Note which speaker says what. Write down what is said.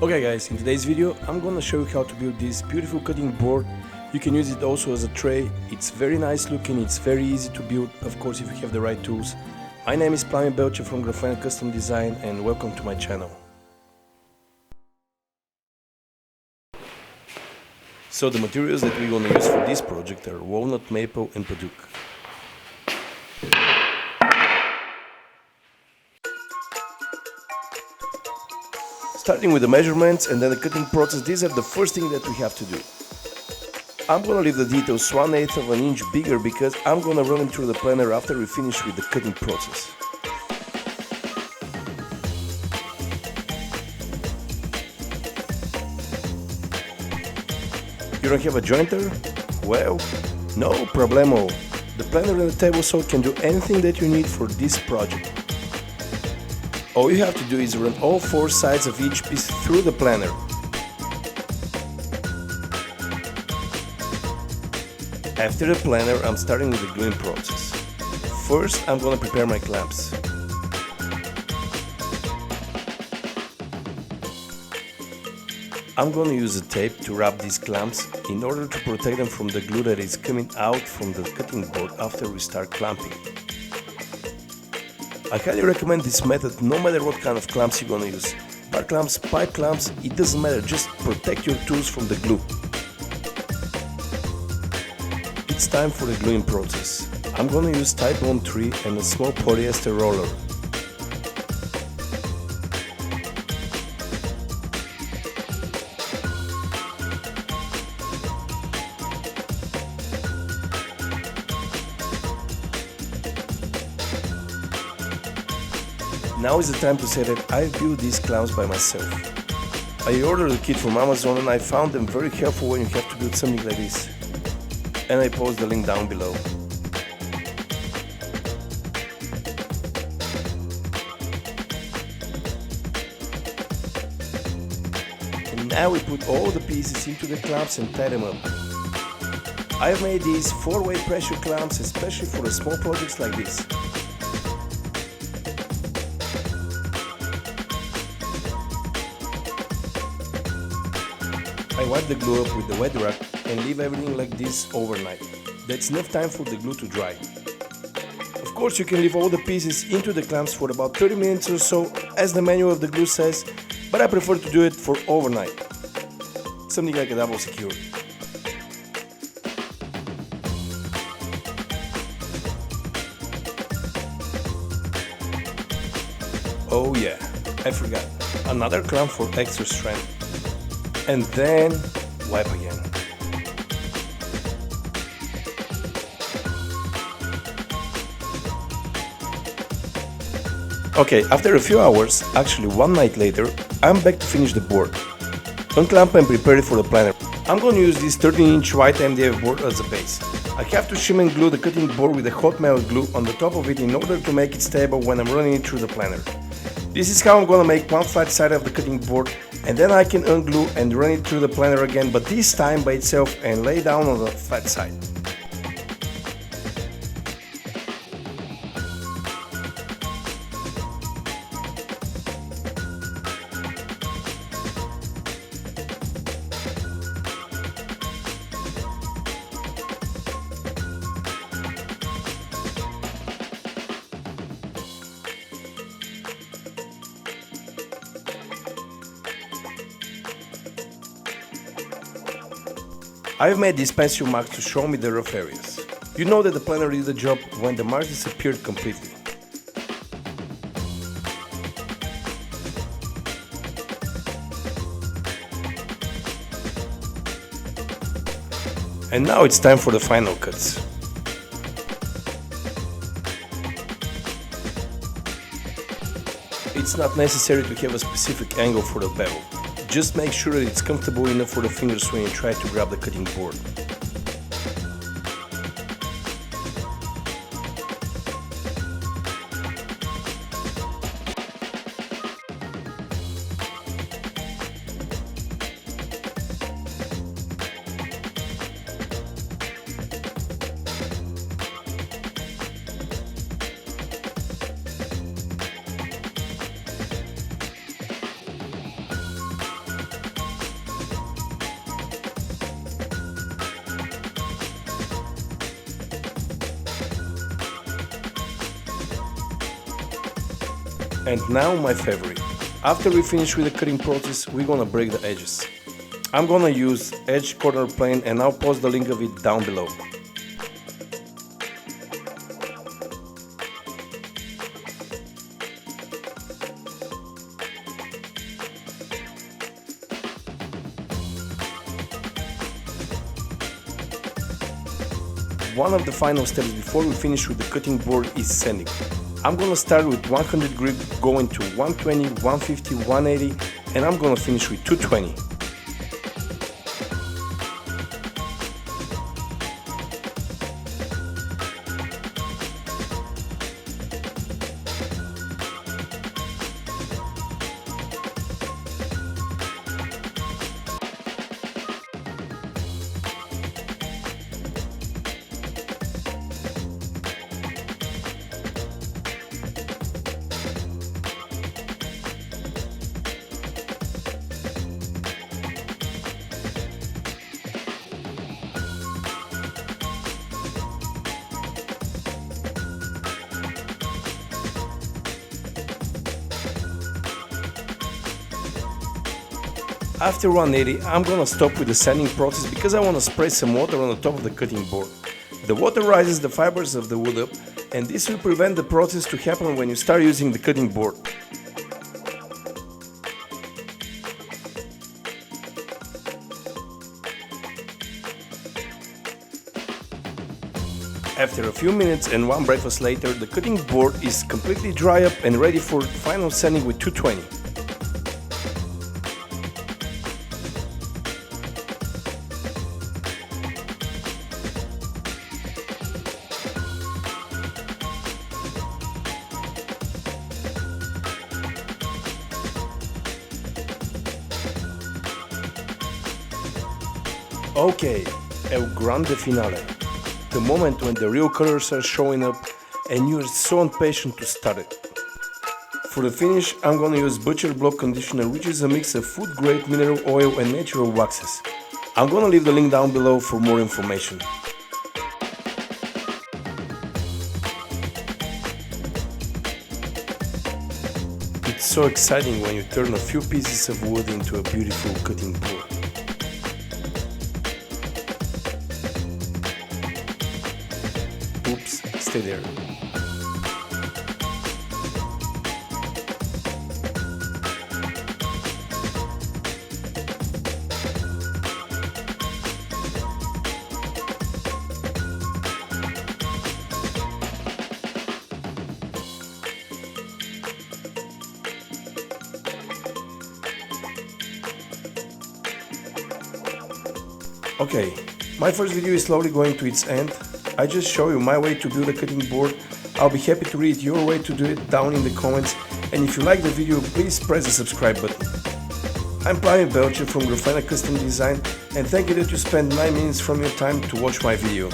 Speaker 1: Okay guys, in today's video I'm gonna show you how to build this beautiful cutting board. You can use it also as a tray. It's very nice looking, it's very easy to build, of course if you have the right tools. My name is Belcher from Graphene Custom Design and welcome to my channel. So the materials that we're gonna use for this project are walnut, maple and padauk. Starting with the measurements and then the cutting process, these are the first thing that we have to do. I'm gonna leave the details 1/8 of an inch bigger because I'm gonna run them through the planer after we finish with the cutting process. You don't have a jointer? Well, no problemo. The planer and the table saw can do anything that you need for this project. All you have to do is run all 4 sides of each piece through the planer. After the planer, I'm starting with the gluing process. First, I'm gonna prepare my clamps. I'm gonna use a tape to wrap these clamps in order to protect them from the glue that is coming out from the cutting board after we start clamping. I highly recommend this method no matter what kind of clamps you're gonna use. Bar clamps, pipe clamps, it doesn't matter, just protect your tools from the glue. It's time for the gluing process. I'm gonna use type 1-3 and a small polyester roller. Now is the time to say that I built these clamps by myself. I ordered the kit from Amazon and I found them very helpful when you have to build something like this. And I post the link down below. And now we put all the pieces into the clamps and tie them up. I have made these 4-way pressure clamps especially for the small projects like this. I wipe the glue up with the wet rag and leave everything like this overnight. That's enough time for the glue to dry. Of course you can leave all the pieces into the clamps for about 30 minutes or so as the manual of the glue says, but I prefer to do it for overnight. Something like a double secure. Oh yeah, I forgot. Another clamp for extra strength. And then wipe again. Okay, after a few hours, actually one night later, I'm back to finish the board. Unclamp and prepare it for the planer. I'm going to use this 13-inch white MDF board as a base. I have to shim and glue the cutting board with a hot melt glue on the top of it in order to make it stable when I'm running it through the planer. This is how I'm gonna make one flat side of the cutting board, and then I can unglue and run it through the planer again, but this time by itself and lay down on the flat side. I've made these pencil marks to show me the rough areas. You know that the planer did the job when the marks disappeared completely. And now it's time for the final cuts. It's not necessary to have a specific angle for the bevel. Just make sure that it's comfortable enough for the fingers when you try to grab the cutting board. And now my favorite. After we finish with the cutting process, we're gonna break the edges. I'm gonna use edge corner plane and I'll post the link of it down below. One of the final steps before we finish with the cutting board is sanding. I'm gonna start with 100 grip, going to 120, 150, 180, and I'm gonna finish with 220. After 180, I'm gonna stop with the sanding process because I wanna spray some water on the top of the cutting board. The water rises the fibers of the wood up, and this will prevent the process to happen when you start using the cutting board. After a few minutes and one breakfast later, the cutting board is completely dry up and ready for final sanding with 220. Okay, el grande finale. The moment when the real colors are showing up and you're so impatient to start it. For the finish, I'm gonna use Butcher Block Conditioner, which is a mix of food grade mineral oil and natural waxes. I'm gonna leave the link down below for more information. It's so exciting when you turn a few pieces of wood into a beautiful cutting board. Oops, stay there. Okay, my first video is slowly going to its end. I just show you my way to build a cutting board. I'll be happy to read your way to do it down in the comments, and if you like the video, please press the subscribe button. I'm Prime Belcher from Grafana Custom Design, and thank you that you spent 9 minutes from your time to watch my video.